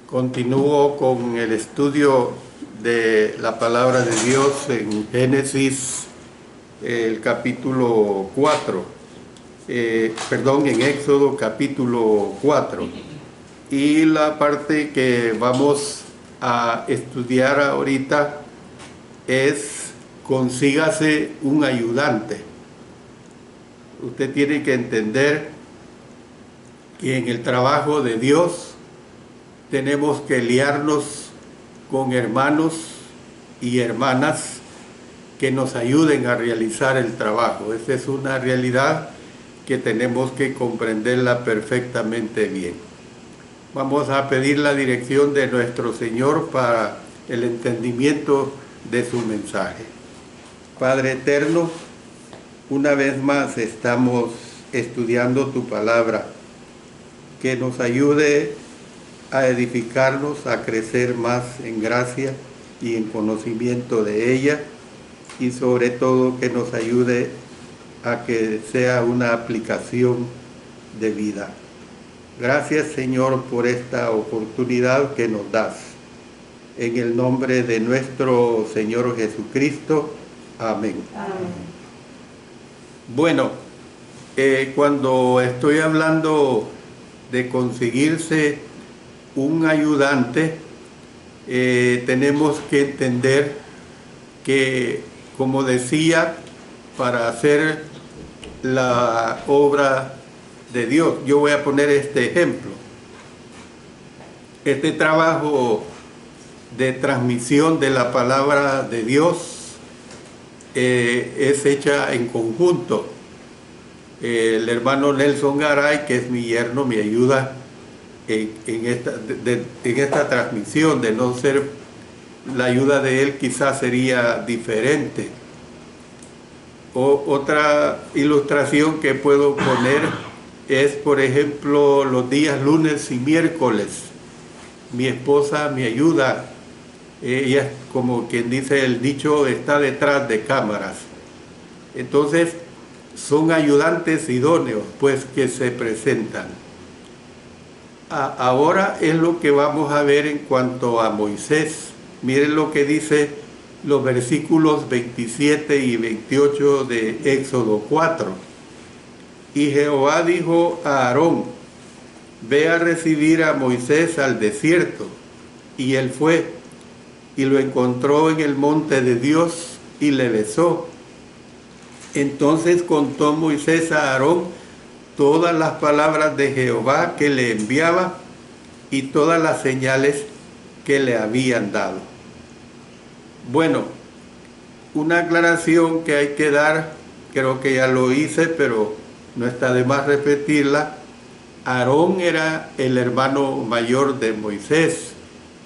Continúo con el estudio de la palabra de Dios en Génesis, el capítulo 4, en Éxodo capítulo 4. Y la parte que vamos a estudiar ahorita es: consígase un ayudante. Usted tiene que entender que en el trabajo de Dios tenemos que liarnos con hermanos y hermanas que nos ayuden a realizar el trabajo. Esa es una realidad que tenemos que comprenderla perfectamente bien. Vamos a pedir la dirección de nuestro Señor para el entendimiento de su mensaje. Padre eterno, una vez más estamos estudiando tu palabra, que nos ayude a edificarnos, a crecer más en gracia y en conocimiento de ella, y sobre todo que nos ayude a que sea una aplicación de vida. Gracias, Señor, por esta oportunidad que nos das. En el nombre de nuestro Señor Jesucristo. Amén. Amén. Bueno, cuando estoy hablando de conseguirse un ayudante, tenemos que entender que, como decía, para hacer la obra de Dios, yo voy a poner este ejemplo. Este trabajo de transmisión de la palabra de Dios es hecha en conjunto. El hermano Nelson Garay, que es mi yerno, me ayuda en esta transmisión. De no ser la ayuda de él, quizás sería diferente. Otra ilustración que puedo poner es, por ejemplo, los días lunes y miércoles. Mi esposa me ayuda. Ella, como quien dice el dicho, está detrás de cámaras. Entonces, son ayudantes idóneos, pues, que se presentan. Ahora es lo que vamos a ver en cuanto a Moisés. Miren lo que dice los versículos 27 y 28 de Éxodo 4. Y Jehová dijo a Aarón: ve a recibir a Moisés al desierto. Y él fue, y lo encontró en el monte de Dios, y le besó. Entonces contó Moisés a Aarón todas las palabras de Jehová que le enviaba y todas las señales que le habían dado. Bueno, una aclaración que hay que dar, creo que ya lo hice, pero no está de más repetirla. Aarón era el hermano mayor de Moisés.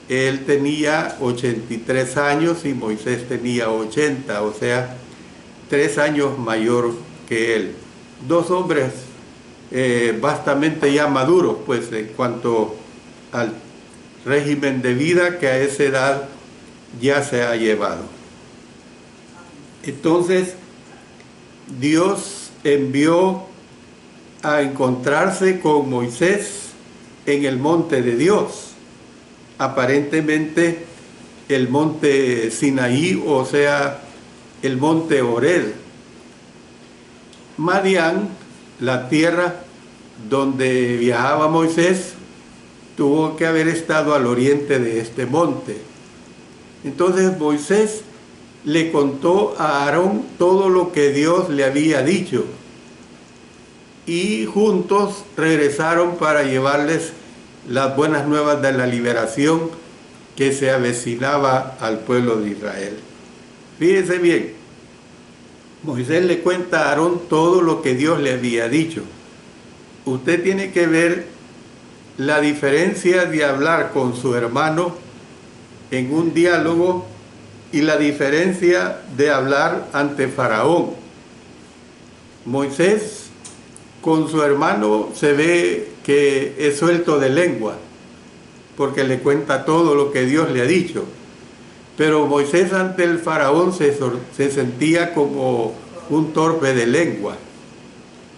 Él tenía 83 años y Moisés tenía 80, o sea, 3 años mayor que él. Dos hombres bastante ya maduros, pues, en cuanto al régimen de vida que a esa edad ya se ha llevado. Entonces, Dios envió a encontrarse con Moisés en el monte de Dios. Aparentemente el monte Sinaí, o sea, el monte Horeb. Madián, la tierra donde viajaba Moisés, tuvo que haber estado al oriente de este monte. Entonces Moisés le contó a Aarón todo lo que Dios le había dicho, y juntos regresaron para llevarles las buenas nuevas de la liberación que se avecinaba al pueblo de Israel. Fíjense bien, Moisés le cuenta a Aarón todo lo que Dios le había dicho. Usted tiene que ver la diferencia de hablar con su hermano en un diálogo y la diferencia de hablar ante Faraón. Moisés con su hermano se ve que es suelto de lengua, porque le cuenta todo lo que Dios le ha dicho. Pero Moisés ante el Faraón se sentía como un torpe de lengua.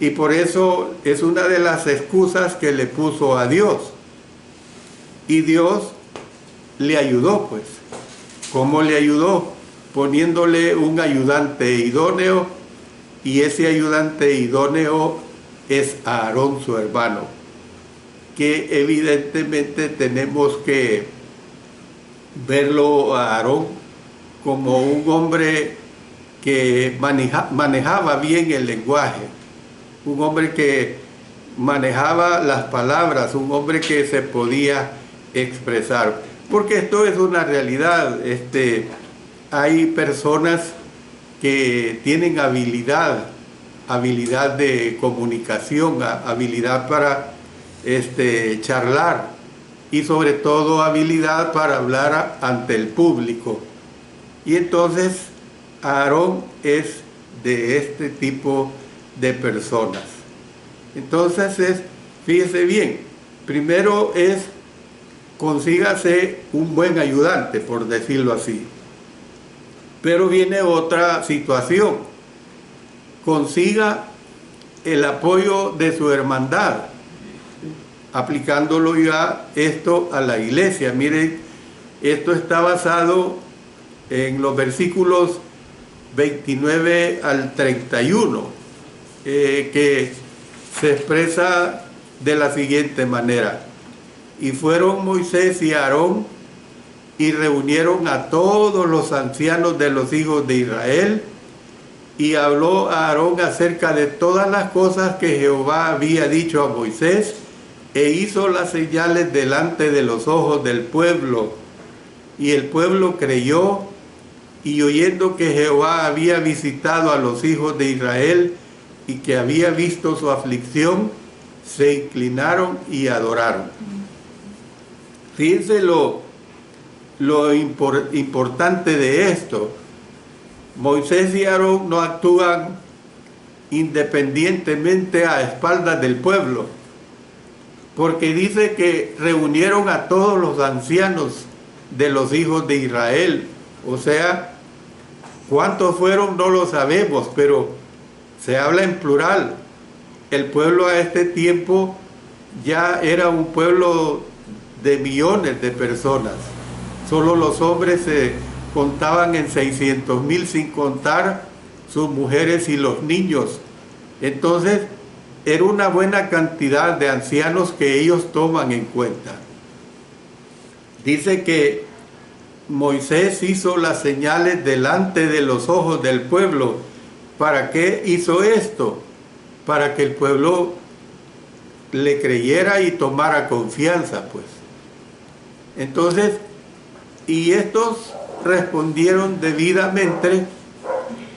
Y por eso es una de las excusas que le puso a Dios. Y Dios le ayudó, pues. ¿Cómo le ayudó? Poniéndole un ayudante idóneo, y ese ayudante idóneo es Aarón, su hermano, que evidentemente tenemos que verlo a Aarón como un hombre que manejaba bien el lenguaje, un hombre que manejaba las palabras, un hombre que se podía expresar, porque esto es una realidad. Hay personas que tienen habilidad de comunicación, habilidad para charlar, y sobre todo habilidad para hablar ante el público. Y entonces Aarón es de este tipo de personas. Entonces fíjese bien, primero consígase un buen ayudante, por decirlo así. Pero viene otra situación: consiga el apoyo de su hermandad, aplicándolo ya esto a la iglesia. Miren, esto está basado en los versículos 29 al 31, que se expresa de la siguiente manera: y fueron Moisés y Aarón y reunieron a todos los ancianos de los hijos de Israel, y habló a Aarón acerca de todas las cosas que Jehová había dicho a Moisés, e hizo las señales delante de los ojos del pueblo. Y el pueblo creyó, y oyendo que Jehová había visitado a los hijos de Israel y que había visto su aflicción, se inclinaron y adoraron. Fíjense lo importante de esto. Moisés y Aarón no actúan independientemente a espaldas del pueblo, porque dice que reunieron a todos los ancianos de los hijos de Israel. O sea, ¿cuántos fueron? No lo sabemos, pero se habla en plural. El pueblo a este tiempo ya era un pueblo de millones de personas. Solo los hombres se contaban en 600,000, sin contar sus mujeres y los niños. Entonces, era una buena cantidad de ancianos que ellos toman en cuenta. Dice que Moisés hizo las señales delante de los ojos del pueblo. ¿Para qué hizo esto? Para que el pueblo le creyera y tomara confianza, pues. Entonces, y estos respondieron debidamente,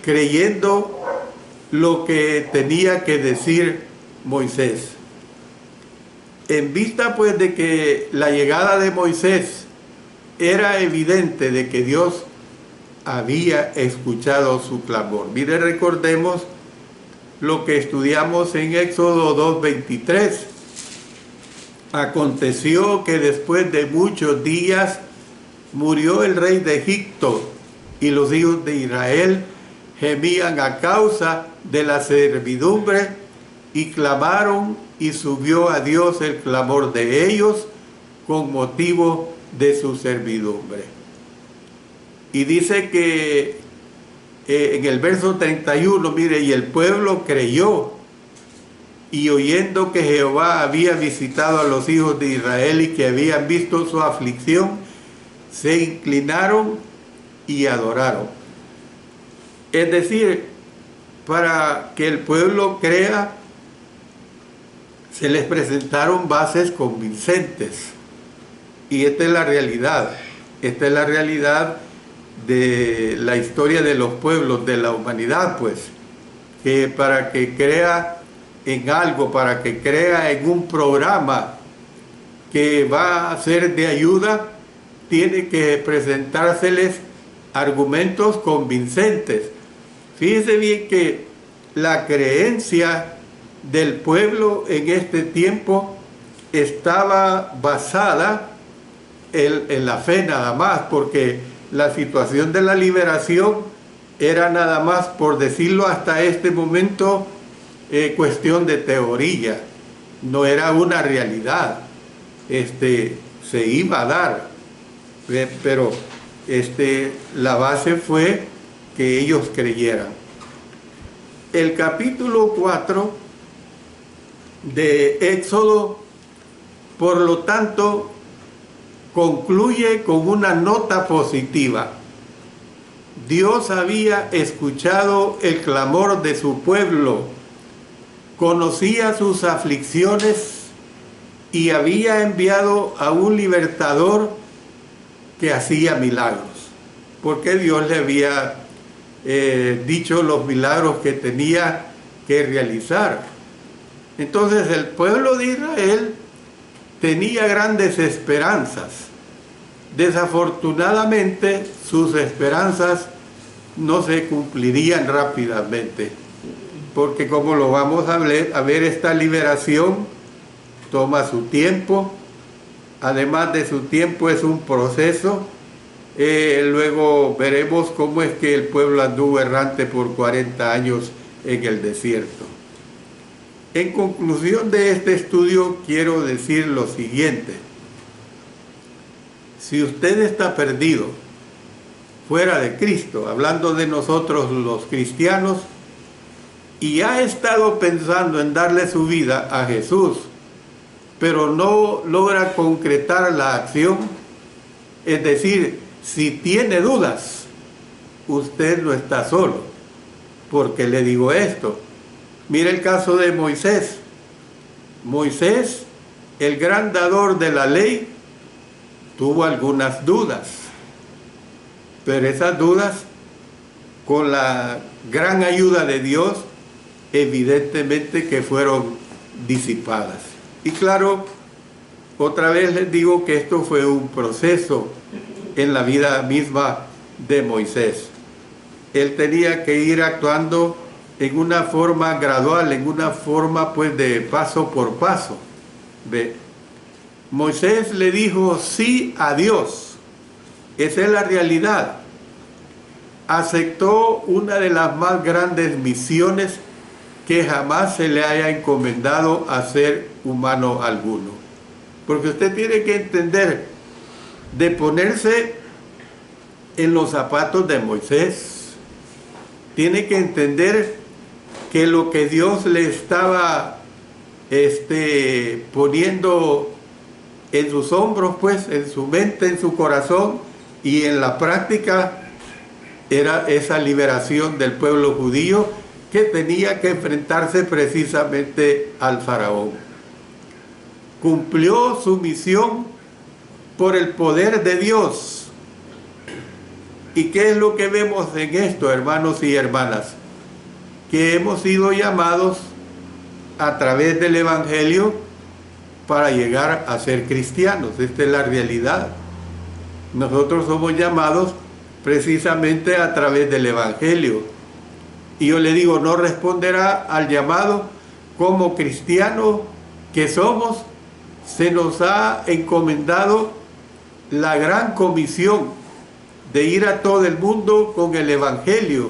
creyendo lo que tenía que decir Moisés. En vista pues de que la llegada de Moisés era evidente de que Dios había escuchado su clamor. Mire, recordemos lo que estudiamos en Éxodo 2:23. Aconteció que después de muchos días murió el rey de Egipto, y los hijos de Israel gemían a causa de la servidumbre, y clamaron, y subió a Dios el clamor de ellos con motivo de su servidumbre. Y dice que en el verso 31, mire, y el pueblo creyó, y oyendo que Jehová había visitado a los hijos de Israel y que habían visto su aflicción, se inclinaron y adoraron. Es decir, para que el pueblo crea, se les presentaron bases convincentes. Y esta es la realidad. Esta es la realidad de la historia de los pueblos, de la humanidad, pues. Que para que crea en algo, para que crea en un programa que va a ser de ayuda, tiene que presentárseles argumentos convincentes. Fíjese bien que la creencia del pueblo en este tiempo estaba basada en la fe nada más, porque la situación de la liberación era nada más, por decirlo hasta este momento, cuestión de teoría, no era una realidad. se iba a dar, pero la base fue que ellos creyeran. El capítulo 4 de Éxodo, por lo tanto, concluye con una nota positiva. Dios había escuchado el clamor de su pueblo, conocía sus aflicciones y había enviado a un libertador que hacía milagros, porque Dios le había dicho los milagros que tenía que realizar. Entonces el pueblo de Israel tenía grandes esperanzas. Desafortunadamente sus esperanzas no se cumplirían rápidamente, porque como lo vamos a ver, esta liberación toma su tiempo. Además de su tiempo, es un proceso. Luego veremos cómo es que el pueblo anduvo errante por 40 años en el desierto. En conclusión de este estudio, quiero decir lo siguiente. Si usted está perdido fuera de Cristo, hablando de nosotros los cristianos, y ha estado pensando en darle su vida a Jesús, pero no logra concretar la acción, es decir, si tiene dudas, usted no está solo. ¿Por qué le digo esto? Mire el caso de Moisés. Moisés, el gran dador de la ley, tuvo algunas dudas, pero esas dudas, con la gran ayuda de Dios, evidentemente que fueron disipadas. Y claro, otra vez les digo que esto fue un proceso en la vida misma de Moisés. Él tenía que ir actuando en una forma gradual, en una forma pues de paso por paso. ¿Ve? Moisés le dijo sí a Dios. Esa es la realidad. Aceptó una de las más grandes misiones que jamás se le haya encomendado a ser humano alguno. Porque usted tiene que entender, de ponerse en los zapatos de Moisés, tiene que entender que lo que Dios le estaba poniendo en sus hombros, pues, en su mente, en su corazón y en la práctica, era esa liberación del pueblo judío que tenía que enfrentarse precisamente al faraón. Cumplió su misión por el poder de Dios. ¿Y qué es lo que vemos en esto, hermanos y hermanas? Que hemos sido llamados a través del Evangelio para llegar a ser cristianos. Esta es la realidad. Nosotros somos llamados precisamente a través del Evangelio. Y yo le digo, no responderá al llamado como cristiano que somos. Se nos ha encomendado la gran comisión de ir a todo el mundo con el Evangelio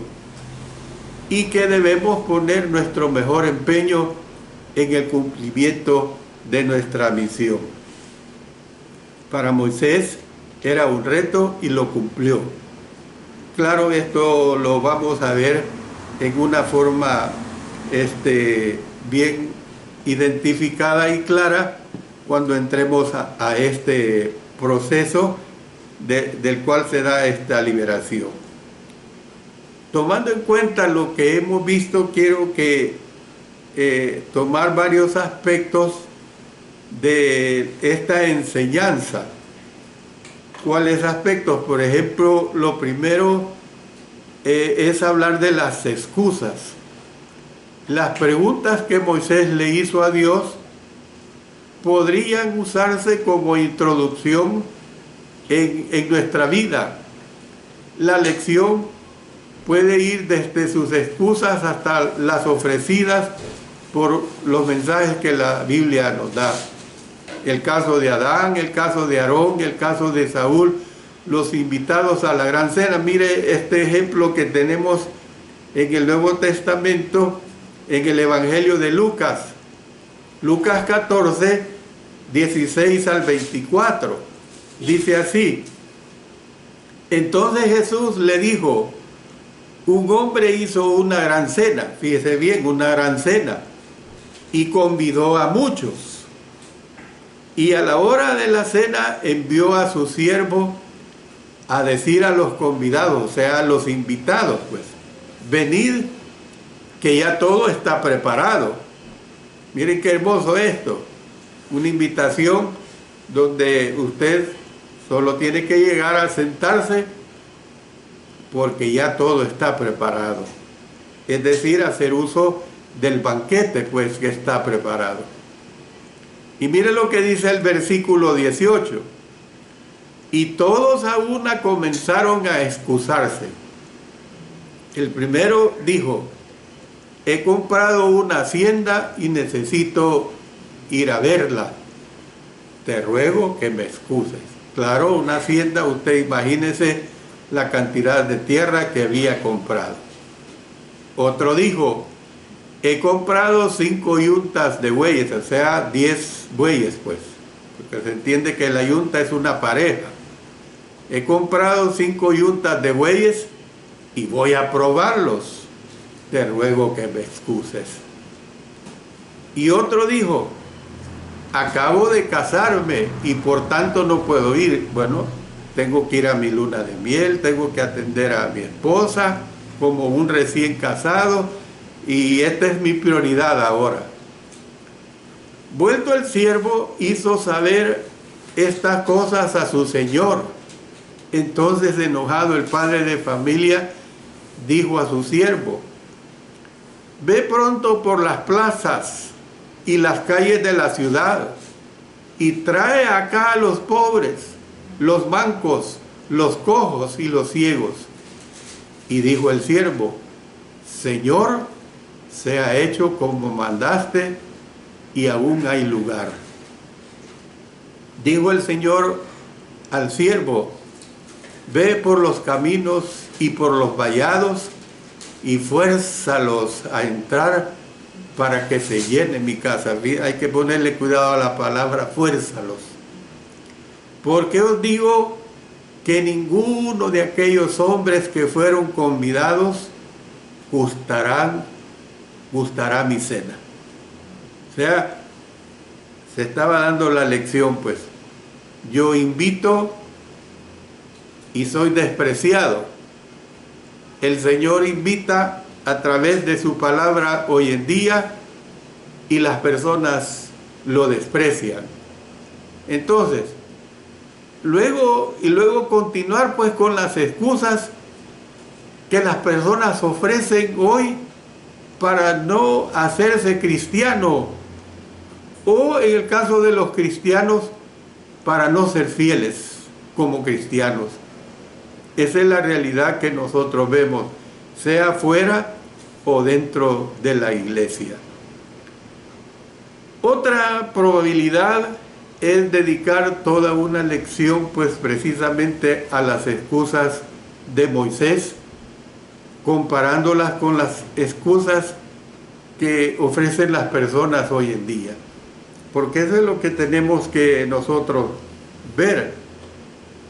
y que debemos poner nuestro mejor empeño en el cumplimiento de nuestra misión. Para Moisés era un reto y lo cumplió. Claro, esto lo vamos a ver en una forma bien identificada y clara cuando entremos a este proceso del cual se da esta liberación. Tomando en cuenta lo que hemos visto, quiero tomar varios aspectos de esta enseñanza. ¿Cuáles aspectos? Por ejemplo, lo primero es hablar de las excusas. Las preguntas que Moisés le hizo a Dios podrían usarse como introducción en nuestra vida. La lección puede ir desde sus excusas hasta las ofrecidas por los mensajes que la Biblia nos da. El caso de Adán, el caso de Aarón, el caso de Saúl, los invitados a la gran cena. Mire este ejemplo que tenemos en el Nuevo Testamento, en el Evangelio de Lucas. Lucas 14 16 al 24. Dice así: entonces Jesús le dijo, un hombre hizo una gran cena, fíjese bien, una gran cena, y convidó a muchos. Y a la hora de la cena envió a su siervo a decir a los convidados, o sea, a los invitados, pues, venid, que ya todo está preparado. Miren qué hermoso esto, una invitación donde usted solo tiene que llegar a sentarse porque ya todo está preparado. Es decir, hacer uso del banquete, pues, que está preparado. Y mire lo que dice el versículo 18. Y todos a una comenzaron a excusarse. El primero dijo, he comprado una hacienda y necesito ir a verla. Te ruego que me excuses. Claro, una hacienda, usted imagínese la cantidad de tierra que había comprado. Otro dijo, he comprado 5 yuntas de bueyes, o sea, 10 bueyes, pues, porque se entiende que la yunta es una pareja. He comprado 5 yuntas de bueyes y voy a probarlos. Te ruego que me excuses. Y otro dijo, acabo de casarme y por tanto no puedo ir. Bueno, tengo que ir a mi luna de miel, tengo que atender a mi esposa como un recién casado y esta es mi prioridad ahora. Vuelto el siervo, hizo saber estas cosas a su señor. Entonces, enojado, el padre de familia dijo a su siervo, ve pronto por las plazas y las calles de la ciudad y trae acá a los pobres, los mancos, los cojos y los ciegos. Y dijo el siervo, Señor, sea hecho como mandaste y aún hay lugar. Dijo el Señor al siervo, ve por los caminos y por los vallados y fuérzalos a entrar para que se llene mi casa. Hay que ponerle cuidado a la palabra fuérzalos. Porque os digo que ninguno de aquellos hombres que fueron convidados gustará mi cena. O sea, se estaba dando la lección, pues. Yo invito y soy despreciado. El Señor invita a través de su palabra hoy en día y las personas lo desprecian. Entonces, luego continuar pues con las excusas que las personas ofrecen hoy para no hacerse cristiano, o en el caso de los cristianos, para no ser fieles como cristianos. Esa es la realidad que nosotros vemos, sea fuera o dentro de la iglesia. Otra probabilidad es dedicar toda una lección pues precisamente a las excusas de Moisés, comparándolas con las excusas que ofrecen las personas hoy en día. Porque eso es lo que tenemos que nosotros ver.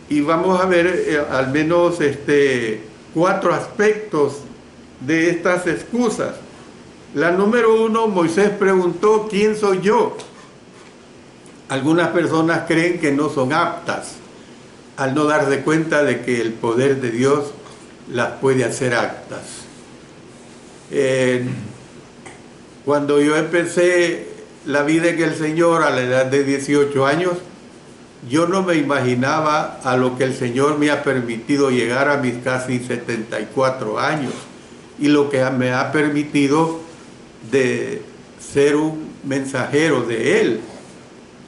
Y vamos a ver al menos 4 aspectos de estas excusas. La número 1, Moisés preguntó, ¿quién soy yo? Algunas personas creen que no son aptas al no darse cuenta de que el poder de Dios las puede hacer aptas. Cuando yo empecé la vida en el Señor a la edad de 18 años, yo no me imaginaba a lo que el Señor me ha permitido llegar a mis casi 74 años y lo que me ha permitido de ser un mensajero de Él.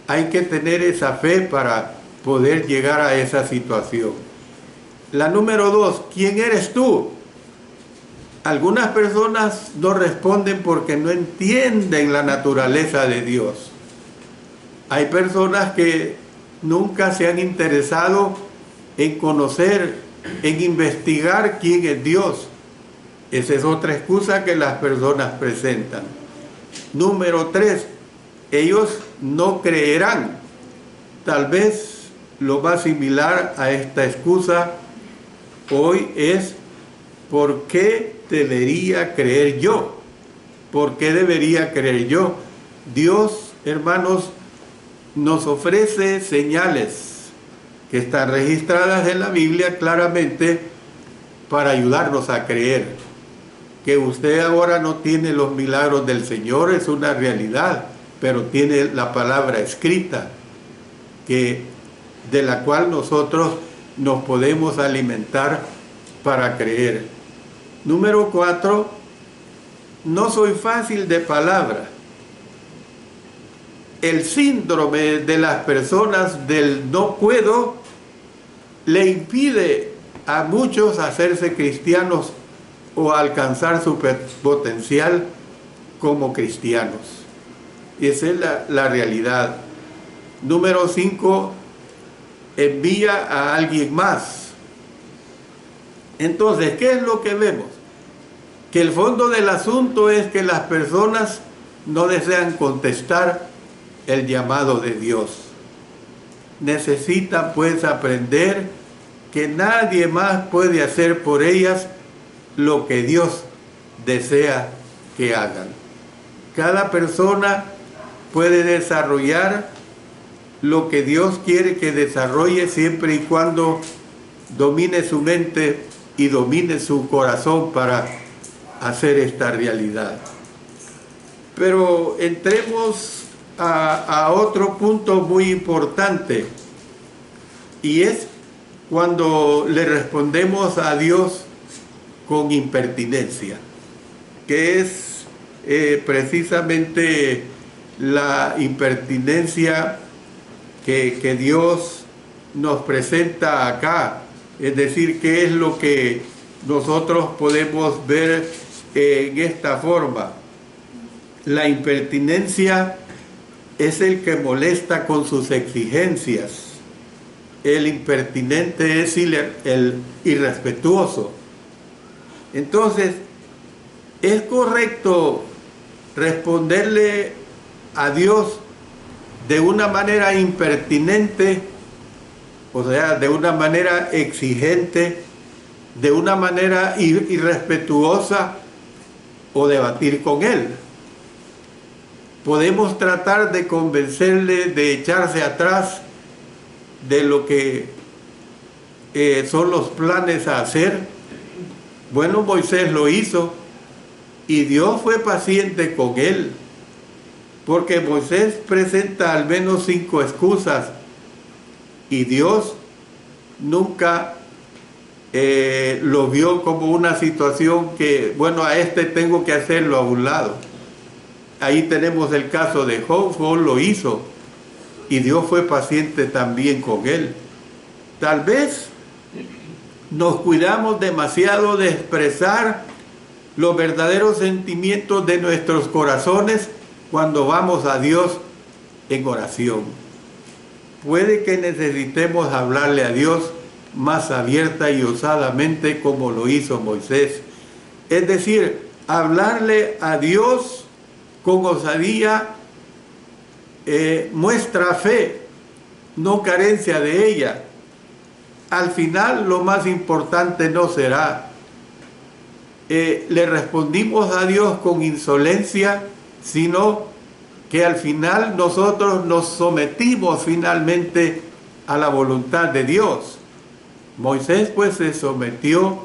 Hay que tener esa fe para poder llegar a esa situación. La número 2, ¿quién eres tú? Algunas personas no responden porque no entienden la naturaleza de Dios. Hay personas que nunca se han interesado en conocer, en investigar quién es Dios. Esa es otra excusa que las personas presentan. Número 3, ellos no creerán Tal vez lo más similar a esta excusa hoy es: ¿por qué debería creer yo? ¿Por qué debería creer yo? Dios, hermanos, nos ofrece señales que están registradas en la Biblia claramente para ayudarnos a creer. Que usted ahora no tiene los milagros del Señor es una realidad, pero tiene la palabra escrita, de la cual nosotros nos podemos alimentar para creer. Número 4, no soy fácil de palabra. El síndrome de las personas del no puedo le impide a muchos hacerse cristianos o alcanzar su potencial como cristianos. Y esa es la realidad. Número 5, envía a alguien más. Entonces, ¿qué es lo que vemos? Que el fondo del asunto es que las personas no desean contestar el llamado de Dios. Necesitan pues aprender que nadie más puede hacer por ellas lo que Dios desea que hagan. Cada persona puede desarrollar lo que Dios quiere que desarrolle siempre y cuando domine su mente y domine su corazón para hacer esta realidad. Pero entremos a otro punto muy importante, y es cuando le respondemos a Dios con impertinencia, que es precisamente la impertinencia que Dios nos presenta acá. Es decir, qué es lo que nosotros podemos ver en esta forma. La impertinencia es el que molesta con sus exigencias. El impertinente es el irrespetuoso. Entonces, es correcto responderle a Dios de una manera impertinente, o sea, de una manera exigente, de una manera irrespetuosa, o debatir con Él. Podemos tratar de convencerle de echarse atrás de lo que son los planes a hacer. Bueno, Moisés lo hizo y Dios fue paciente con él, porque Moisés presenta al menos 5 excusas y Dios nunca lo vio como una situación que, bueno, a este tengo que hacerlo a un lado. Ahí tenemos el caso de Job. Job lo hizo y Dios fue paciente también con él. Tal vez nos cuidamos demasiado de expresar los verdaderos sentimientos de nuestros corazones cuando vamos a Dios en oración. Puede que necesitemos hablarle a Dios más abierta y osadamente como lo hizo Moisés. Es decir, hablarle a Dios con osadía muestra fe, no carencia de ella. Al final lo más importante no será le respondimos a Dios con insolencia, sino que al final nosotros nos sometimos finalmente a la voluntad de Dios. Moisés pues se sometió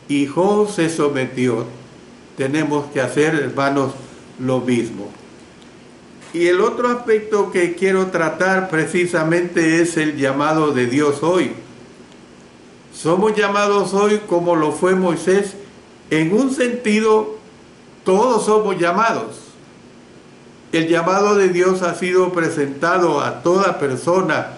y Job se sometió. Tenemos que hacer, hermanos, lo mismo. Y el otro aspecto que quiero tratar precisamente es el llamado de Dios hoy. Somos llamados hoy como lo fue Moisés. En un sentido, todos somos llamados. El llamado de Dios ha sido presentado a toda persona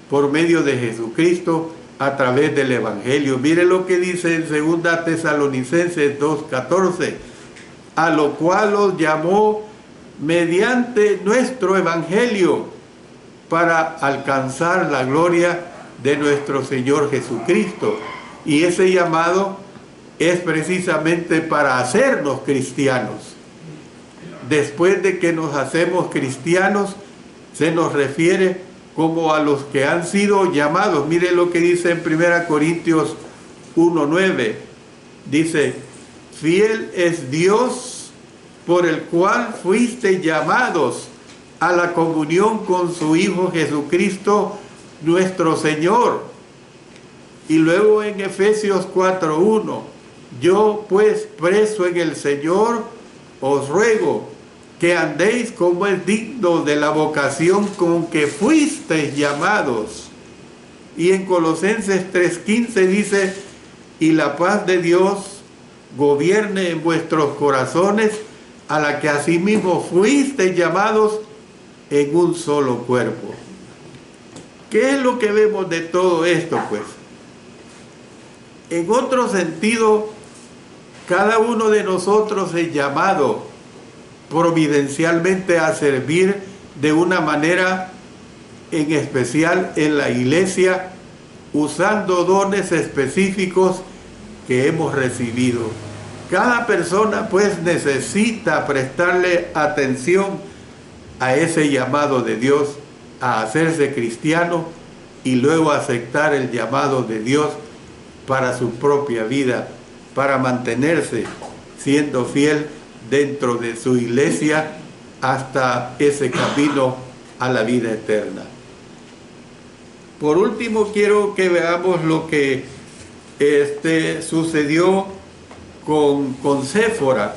por medio de Jesucristo a través del Evangelio. Mire lo que dice en 2 Tesalonicenses 2:14, a lo cual los llamó mediante nuestro Evangelio para alcanzar la gloria de nuestro Señor Jesucristo. Y ese llamado es precisamente para hacernos cristianos. Después de que nos hacemos cristianos, se nos refiere como a los que han sido llamados. Mire lo que dice en 1 Corintios 1:9. Dice, fiel es Dios por el cual fuiste llamados a la comunión con su Hijo Jesucristo nuestro Señor. Y luego en Efesios 4:1, yo pues preso en el Señor os ruego que andéis como es digno de la vocación con que fuisteis llamados. Y en Colosenses 3:15 dice, y la paz de Dios gobierne en vuestros corazones, a la que asimismo fuisteis llamados en un solo cuerpo. ¿Qué es lo que vemos de todo esto, pues? En otro sentido, cada uno de nosotros es llamado providencialmente a servir de una manera en especial en la iglesia, usando dones específicos que hemos recibido. Cada persona pues necesita prestarle atención a ese llamado de Dios a hacerse cristiano y luego aceptar el llamado de Dios para su propia vida, para mantenerse siendo fiel dentro de su iglesia hasta ese camino a la vida eterna. Por último, quiero que veamos lo que sucedió con Séfora.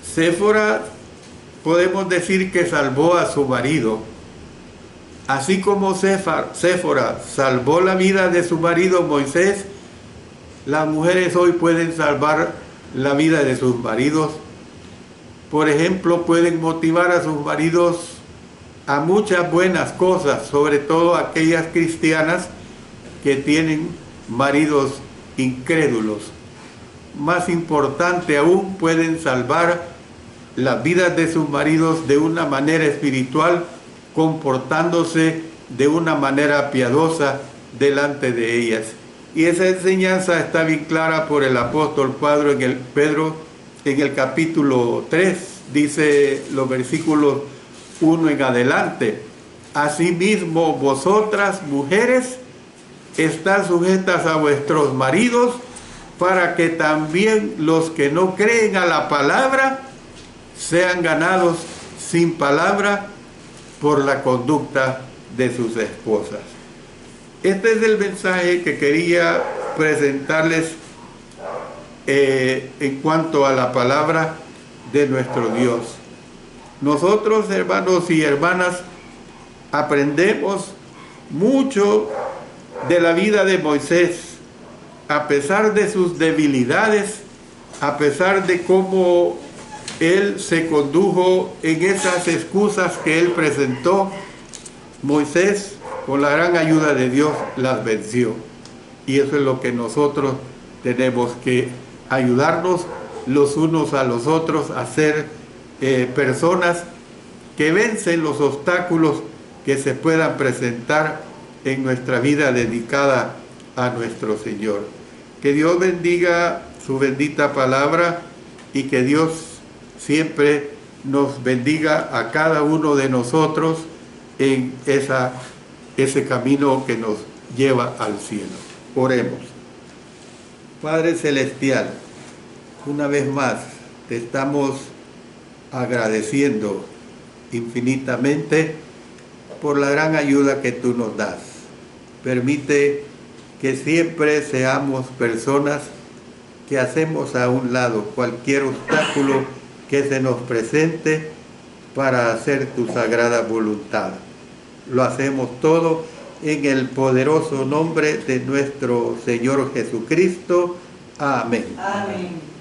Séfora, podemos decir que salvó a su marido. Así como Séfora salvó la vida de su marido Moisés, las mujeres hoy pueden salvar la vida de sus maridos. Por ejemplo, pueden motivar a sus maridos a muchas buenas cosas, sobre todo aquellas cristianas que tienen maridos incrédulos. Más importante aún, pueden salvar las vidas de sus maridos de una manera espiritual, comportándose de una manera piadosa delante de ellas. Y esa enseñanza está bien clara por el apóstol Pedro en el capítulo 3, dice los versículos 1 en adelante. Asimismo, vosotras, mujeres, estad sujetas a vuestros maridos, para que también los que no creen a la palabra sean ganados sin palabra por la conducta de sus esposas. Este es el mensaje que quería presentarles en cuanto a la palabra de nuestro Dios. Nosotros, hermanos y hermanas, aprendemos mucho de la vida de Moisés, a pesar de sus debilidades, a pesar de cómo él se condujo en esas excusas que él presentó. Moisés, con la gran ayuda de Dios, las venció. Y eso es lo que nosotros tenemos que ayudarnos los unos a los otros a ser personas que vencen los obstáculos que se puedan presentar en nuestra vida dedicada a nuestro Señor. Que Dios bendiga su bendita palabra y que Dios siempre nos bendiga a cada uno de nosotros en ese camino que nos lleva al cielo. Oremos. Padre Celestial, una vez más te estamos agradeciendo infinitamente por la gran ayuda que tú nos das. Permite que siempre seamos personas que hacemos a un lado cualquier obstáculo que se nos presente para hacer tu sagrada voluntad. Lo hacemos todo en el poderoso nombre de nuestro Señor Jesucristo. Amén. Amén.